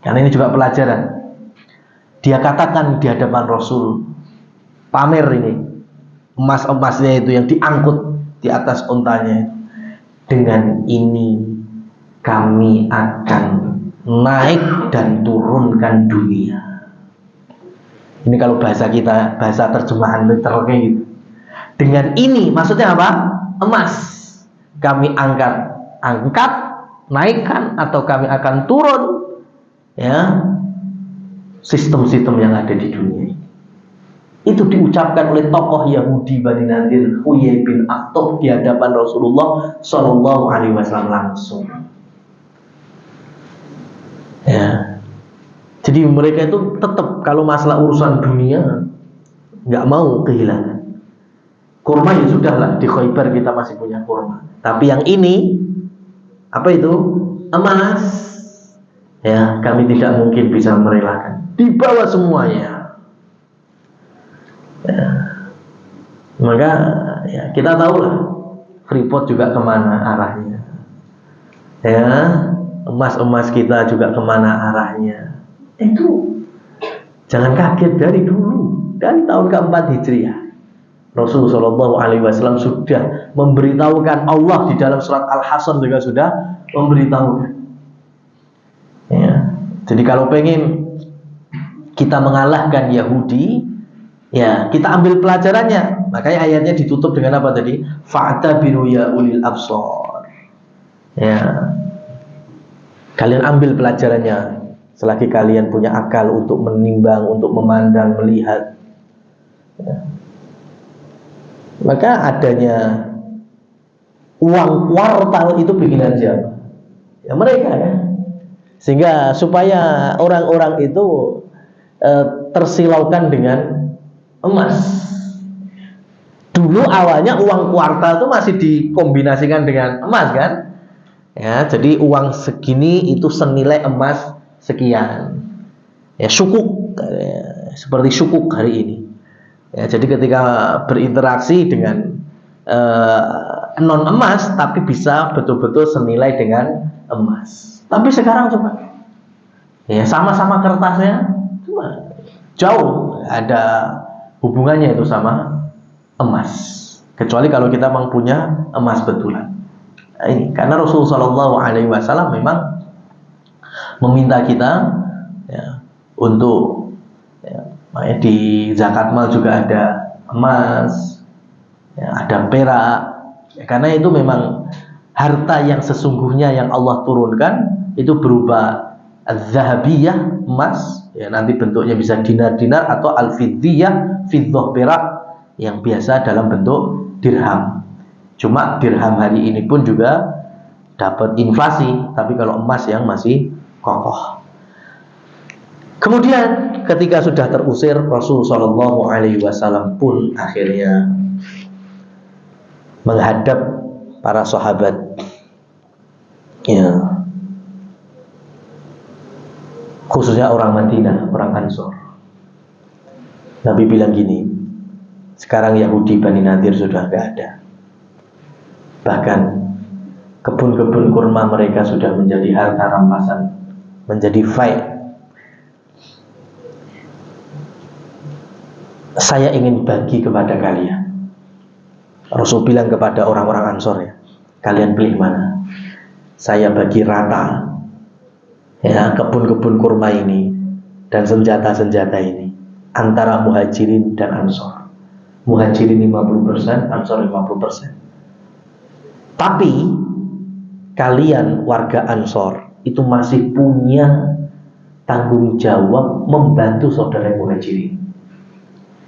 Karena ini juga pelajaran. Dia katakan di hadapan Rasul, pamer ini emas-emasnya itu yang diangkut di atas untanya. Dengan ini kami akan naik dan turunkan dunia. Ini kalau bahasa kita, bahasa terjemahan literalnya gitu. Dengan ini maksudnya apa? Emas. Kami angkat, naikkan, atau kami akan turun, ya, sistem-sistem yang ada di dunia. Itu diucapkan oleh tokoh Yahudi Bani Nadir, Huyai bin Akhtab, di hadapan Rasulullah SAW langsung. Ya. Jadi mereka itu tetap kalau masalah urusan dunia nggak mau kehilangan. Kurma ya sudahlah, di Khaybar kita masih punya kurma. Tapi yang ini apa itu? Emas. Ya, kami tidak mungkin bisa merelakan. Dibawa semuanya. Ya. Maka ya kita tahulah Freeport juga kemana arahnya. Ya, emas-emas kita juga kemana arahnya. Itu jangan kaget, dari dulu, dari tahun keempat Hijriah Rasulullah SAW sudah memberitahukan. Allah di dalam surat Al-Hasan juga sudah memberitahukan, ya, Jadi kalau pengen kita mengalahkan Yahudi, ya kita ambil pelajarannya. Makanya ayatnya ditutup dengan apa tadi? Fa'tabiru ya ulil absar. Ya, kalian ambil pelajarannya. Selagi kalian punya akal untuk menimbang, untuk memandang, melihat, ya. Maka adanya uang kuartal itu bikinan siapa? Ya mereka kan. Sehingga supaya orang-orang itu tersilaukan dengan emas. Dulu awalnya uang kuartal itu masih dikombinasikan dengan emas kan? Ya, jadi uang segini itu senilai emas sekian. Ya, sukuk, ya, seperti sukuk hari ini. Ya, jadi ketika berinteraksi dengan non emas, tapi bisa betul-betul senilai dengan emas. Tapi sekarang coba, ya sama-sama kertasnya, cuma jauh ada hubungannya itu sama emas. Kecuali kalau kita memang punya emas betulan. Nah, ini karena Rasulullah SAW memang meminta kita, ya, untuk, ya, di zakat mal juga ada emas, ya, ada perak, ya, karena itu memang harta yang sesungguhnya yang Allah turunkan itu berupa az-zahabiyah, emas, ya, nanti bentuknya bisa dinar-dinar, atau al-fiddiyah, fiddah, perak yang biasa dalam bentuk dirham. Cuma dirham hari ini pun juga dapat inflasi, tapi kalau emas yang masih kokoh. Kemudian ketika sudah terusir, Rasulullah SAW pun akhirnya menghadap para sahabat, ya, khususnya orang Madinah, orang Ansor. Nabi bilang gini, sekarang Yahudi Bani Nadir sudah gak ada. Bahkan kebun-kebun kurma mereka sudah menjadi harta rampasan, menjadi fai'. Saya ingin bagi kepada kalian. Rasul bilang kepada orang-orang Ansor, ya, kalian pilih mana? Saya bagi rata, ya, kebun-kebun kurma ini dan senjata-senjata ini antara muhajirin dan Ansor. Muhajirin 50%, Ansor 50%. Tapi kalian warga Ansor itu masih punya tanggung jawab membantu saudara muhajirin.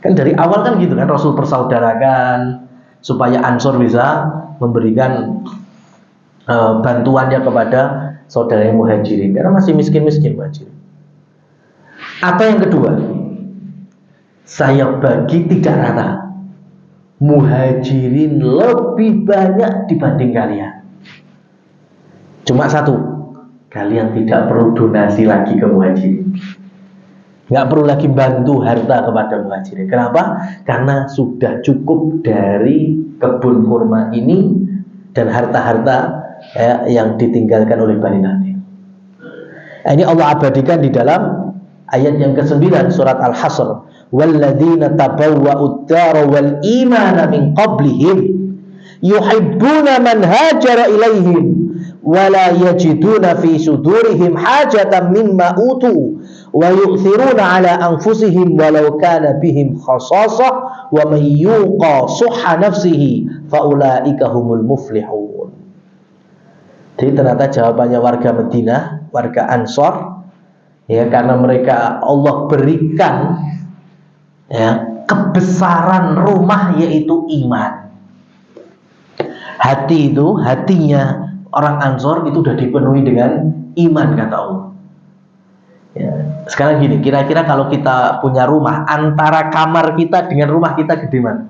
Kan dari awal kan gitu kan, Rasul persaudarakan supaya Ansor bisa memberikan bantuannya kepada saudara muhajirin, karena masih miskin-miskin muhajirin. Atau yang kedua, saya bagi tidak rata. Muhajirin lebih banyak dibanding kalian. Cuma satu, kalian tidak perlu donasi lagi ke muhajirin. Nggak perlu lagi bantu harta kepada muhajirin. Kenapa? Karena sudah cukup dari kebun kurma ini dan harta-harta, ya, yang ditinggalkan oleh Bani Nadir. Ini Allah abadikan di dalam ayat yang ke-9 surat Al-Hasr. Walladzina tabawwa'ud dara wal imana min qablihim yuhibbuna man hajara ilaihim wala yajiduna fi sudurihim hajatan mimma utu wa yu'thiruna ala anfusihim walau kana bihim khasasah wa man yuqa suhha nafsihi faulaika humul muflihun. Jadi ternyata jawabannya warga Madinah, warga Ansor, ya, karena mereka Allah berikan, ya, kebesaran rumah yaitu iman. Hati itu, hatinya orang Ansor itu sudah dipenuhi dengan iman, kata Allah. Ya, sekarang gini, kira-kira kalau kita punya rumah, antara kamar kita dengan rumah kita gede mana?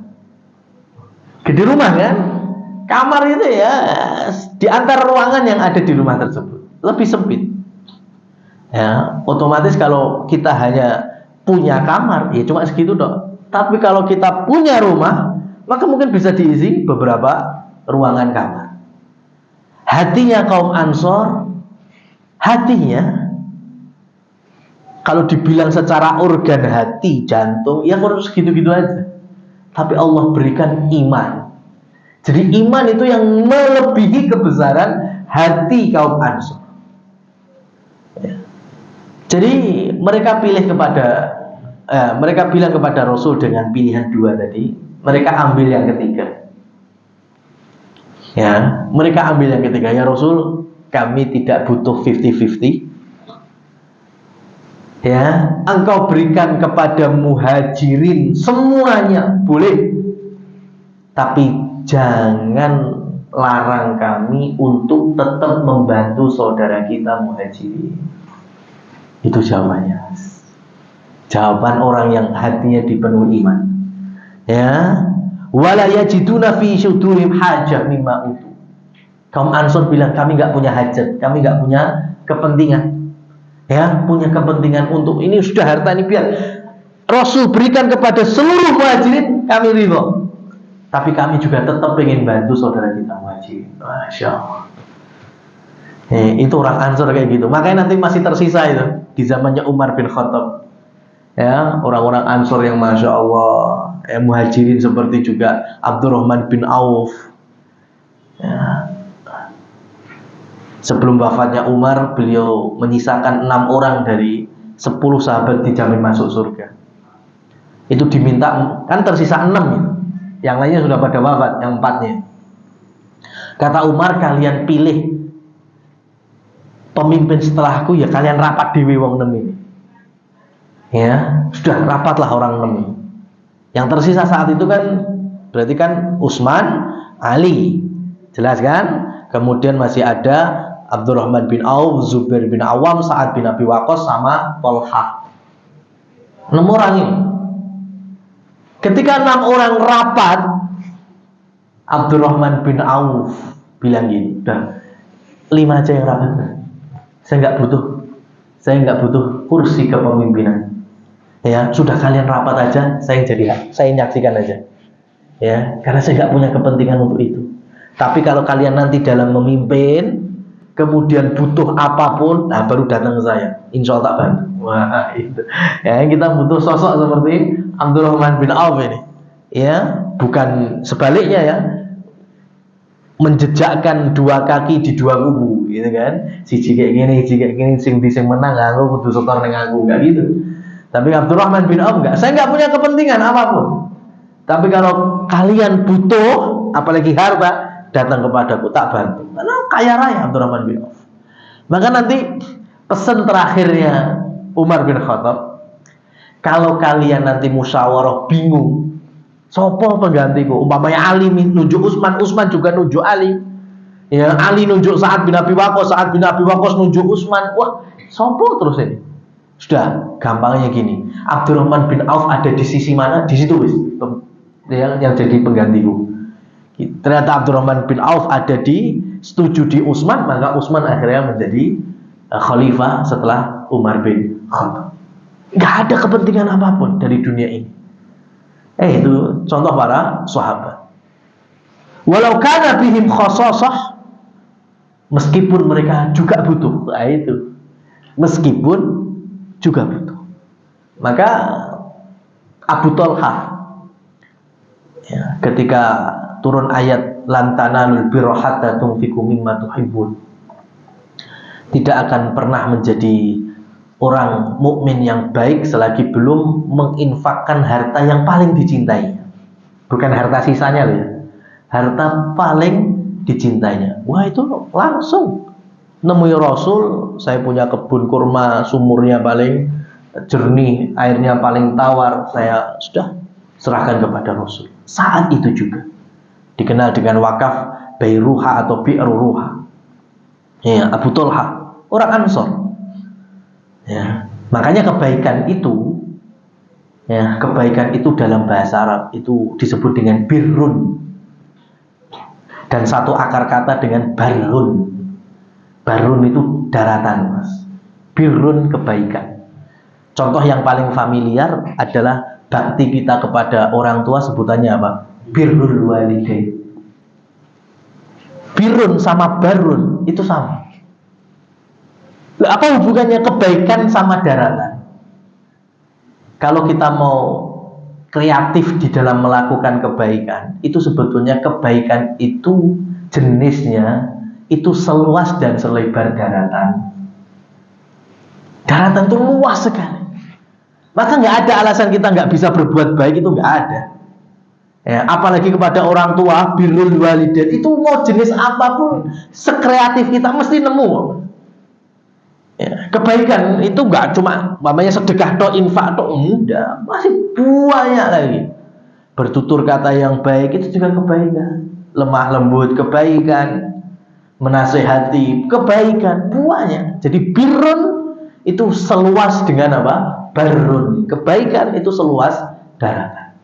Gede rumah kan? Kamar itu, ya, di antara ruangan yang ada di rumah tersebut lebih sempit. Ya, otomatis kalau kita hanya punya kamar, ya cuma segitu dong. Tapi kalau kita punya rumah, maka mungkin bisa diisi beberapa ruangan kamar. Hatinya kaum Ansor, hatinya kalau dibilang secara organ hati, jantung, ya kurang segitu-gitu aja. Tapi Allah berikan iman. Jadi iman itu yang melebihi kebesaran hati kaum Ansor. Ya. Jadi mereka bilang kepada Rasul dengan pilihan dua tadi, mereka ambil yang ketiga. Ya, mereka ambil yang ketiga. Ya Rasul, kami tidak butuh 50-50. Ya, engkau berikan kepada muhajirin semuanya boleh, tapi jangan larang kami untuk tetap membantu saudara kita muhajirin. Itu jawabannya. Jawaban orang yang hatinya dipenuhi iman. Ya, wala yajiduna fi syudurihim hajah mimma utu. Kaum Ansor bilang, kami nggak punya hajat, kami nggak punya kepentingan. Ya, punya kepentingan untuk ini sudah harta ini biar Rasul berikan kepada seluruh muhajirin, kami ridho. Tapi kami juga tetap ingin bantu saudara kita muhajirin. Masya Allah. Itu orang Ansor kayak gitu. Makanya nanti masih tersisa itu di zamannya Umar bin Khattab. Ya, orang-orang Ansor yang Masya Allah, muhajirin seperti juga Abdurrahman bin Auf. Ya. Sebelum wafatnya Umar, beliau menyisakan 6 orang dari 10 sahabat dijamin masuk surga. Itu diminta, kan tersisa 6 ya. Yang lainnya sudah pada wafat, yang 4-nya. Kata Umar, kalian pilih pemimpin setelahku, ya kalian rapat dewe wong 6 ini. Ya, sudah rapatlah orang 6 ini. Yang tersisa saat itu kan berarti kan Utsman, Ali. Jelas kan? Kemudian masih ada Abdurrahman bin Auf, Zubair bin Awam, Sa'ad bin Abi Waqqas, sama Thalhah. 6 orang ini. Ketika 6 orang rapat, Abdurrahman bin Auf bilang gini, "Udah, 5 aja yang rapat. Saya nggak butuh kursi kepemimpinan. Ya, sudah kalian rapat aja, saya nyaksikan aja. Ya, karena saya nggak punya kepentingan untuk itu. Tapi kalau kalian nanti dalam memimpin, kemudian butuh apapun, nah baru datang ke saya. Insya Allah tak bantu." Wah, itu. Ya, kita butuh sosok seperti Abdurrahman bin Auf ini. Ya, bukan sebaliknya ya. Menjejakkan 2 kaki di 2 kubu, gitu kan? Siji kayak gini, sing menang, aku kudu setor ning aku, enggak gitu. Tapi Abdurrahman bin Auf enggak. Saya enggak punya kepentingan apapun. Tapi kalau kalian butuh, apalagi harta, datang kepadaku, tak bantu. Karena kaya raya Abdurrahman bin Auf. Maka nanti pesan terakhirnya Umar bin Khattab, kalau kalian nanti musyawarah bingung, sopo penggantiku? Umpamanya Ali nunjuk Utsman, Utsman juga nunjuk Ali. Ya, Ali nunjuk Sa'ad bin Abi Waqqas, Sa'ad bin Abi Waqqas nunjuk Utsman. Wah, sopo terus ini? Sudah, gampangnya gini. Abdurrahman bin Auf ada di sisi mana? Di situ wis. Yang jadi penggantiku. Ternyata Abdurrahman bin Auf ada setuju di Utsman, maka Utsman akhirnya menjadi khalifah setelah Umar bin Khattab. Gak ada kepentingan apapun dari dunia ini. Itu contoh para sahabat. Walau kana bihim khasasah, meskipun mereka juga butuh. Itu. Meskipun juga butuh. Maka Abu Thalhah, ya, ketika turun ayat lan tanalul birra hatta tunfiqu mimma tuhibbun, tidak akan pernah menjadi orang mukmin yang baik selagi belum menginfakkan harta yang paling dicintai. Bukan harta sisanya loh ya. Harta paling dicintainya. Wah, itu langsung nemui Rasul, saya punya kebun kurma, sumurnya paling jernih, airnya paling tawar, saya sudah serahkan kepada Rasul. Saat itu juga dikenal dengan wakaf Bairuha atau Bi'ruha. Ya, Abu Thalhah, orang Ansor. Ya, makanya kebaikan itu, ya, kebaikan itu dalam bahasa Arab itu disebut dengan birrun, dan satu akar kata dengan barrun. Barrun itu daratan, Mas. Birrun kebaikan. Contoh yang paling familiar adalah bakti kita kepada orang tua, sebutannya apa? Birrul walidain. Birrun sama barrun itu sama. Apa hubungannya kebaikan sama daratan? Kalau kita mau kreatif di dalam melakukan kebaikan, itu sebetulnya kebaikan itu jenisnya itu seluas dan selebar daratan. Daratan itu luas sekali. Maka nggak ada alasan kita nggak bisa berbuat baik, itu nggak ada. Ya, apalagi kepada orang tua, birrul walidain, itu mau jenis apapun, sekreatif kita mesti nemu. Ya, kebaikan itu nggak cuma namanya sedekah atau infak atau enggak, masih banyak lagi. Bertutur kata yang baik itu juga kebaikan, lemah lembut kebaikan, menasehati kebaikan, banyak. Jadi birrun itu seluas dengan apa? Barrun. Kebaikan itu seluas daratan.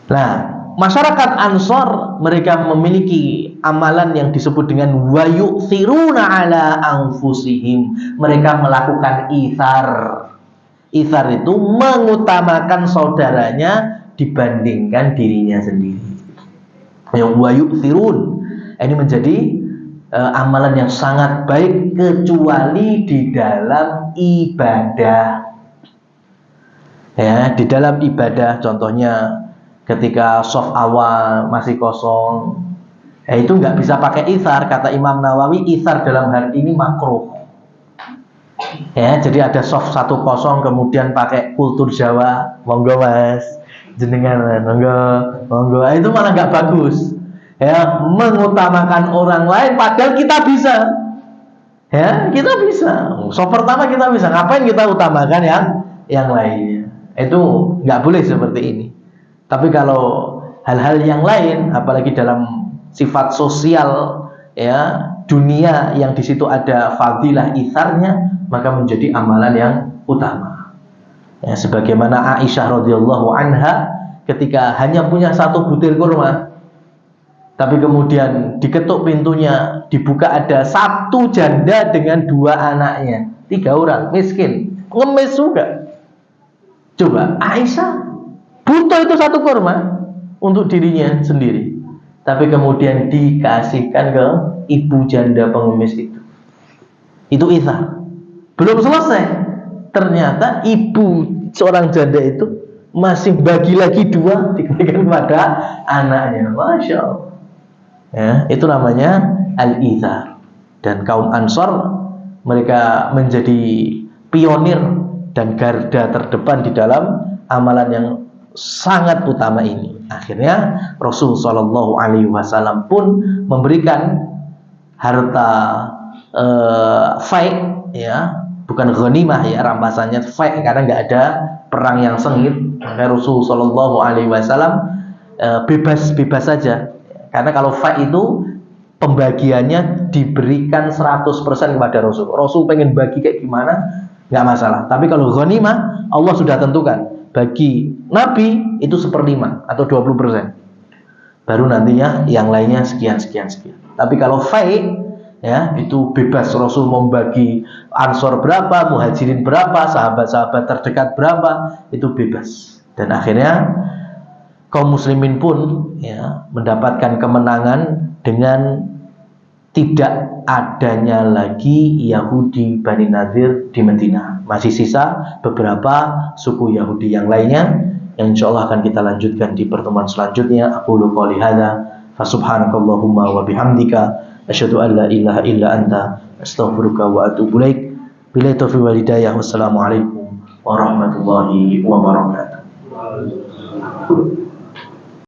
Nah, masyarakat Ansor mereka memiliki amalan yang disebut dengan wa yu'thiruna ala anfusihim. Mereka melakukan itsar. Itsar itu mengutamakan saudaranya dibandingkan dirinya sendiri. Yang wa yu'thirun ini menjadi amalan yang sangat baik kecuali di dalam ibadah. Ya, di dalam ibadah contohnya ketika shaf awal masih kosong, itu nggak bisa pakai itsar. Kata Imam Nawawi, itsar dalam hal ini makruh. Ya, jadi ada shaf 1 kosong kemudian pakai kultur Jawa, monggo mas, jenengan, monggo, itu malah nggak bagus. Ya, mengutamakan orang lain padahal kita bisa. Ya, kita bisa. Shaf pertama kita bisa. Ngapain kita utamakan yang lainnya? Itu nggak boleh seperti ini. Tapi kalau hal-hal yang lain, apalagi dalam sifat sosial, ya, dunia yang di situ ada fadilah itsarnya, maka menjadi amalan yang utama. Ya, sebagaimana Aisyah radhiyallahu anha ketika hanya punya 1 butir kurma, tapi kemudian diketuk pintunya, dibuka ada 1 janda dengan 2 anaknya, 3 orang miskin, ngemis juga. Coba Aisyah butuh itu 1 kurma untuk dirinya sendiri, tapi kemudian dikasihkan ke ibu janda pengemis itu. Itu itsar. Belum selesai, ternyata ibu seorang janda itu masih bagi lagi 2 dikasihkan kepada anaknya. Masya Allah. Ya, itu namanya al-itsar. Dan kaum Ansor mereka menjadi pionir dan garda terdepan di dalam amalan yang sangat utama ini. Akhirnya Rasul Shallallahu Alaihi Wasallam pun memberikan harta fai, ya, bukan ghanimah ya, rampasannya fai karena nggak ada perang yang sengit. Maka Rasul Shallallahu Alaihi Wasallam bebas saja. Karena kalau fai itu pembagiannya diberikan 100% kepada Rasul. Rasul pengen bagi kayak gimana, nggak masalah. Tapi kalau ghanimah Allah sudah tentukan. Bagi Nabi itu 1/5 atau 20%. Baru nantinya yang lainnya sekian. Tapi kalau fai, ya, itu bebas. Rasul membagi Ansor berapa, Muhajirin berapa, sahabat-sahabat terdekat berapa, itu bebas. Dan akhirnya kaum muslimin pun, ya, mendapatkan kemenangan dengan tidak adanya lagi Yahudi Bani Nadir di Madinah. Masih sisa beberapa suku Yahudi yang lainnya yang insyaallah akan kita lanjutkan di pertemuan selanjutnya. Aqulu qouli hadza fa subhanakallahumma wa bihamdika asyhadu an la ilaha illa anta astaghfiruka wa atubu ilaik. Billahi taufiq wal hidayah. Wassalamualaikum warahmatullahi wabarakatuh.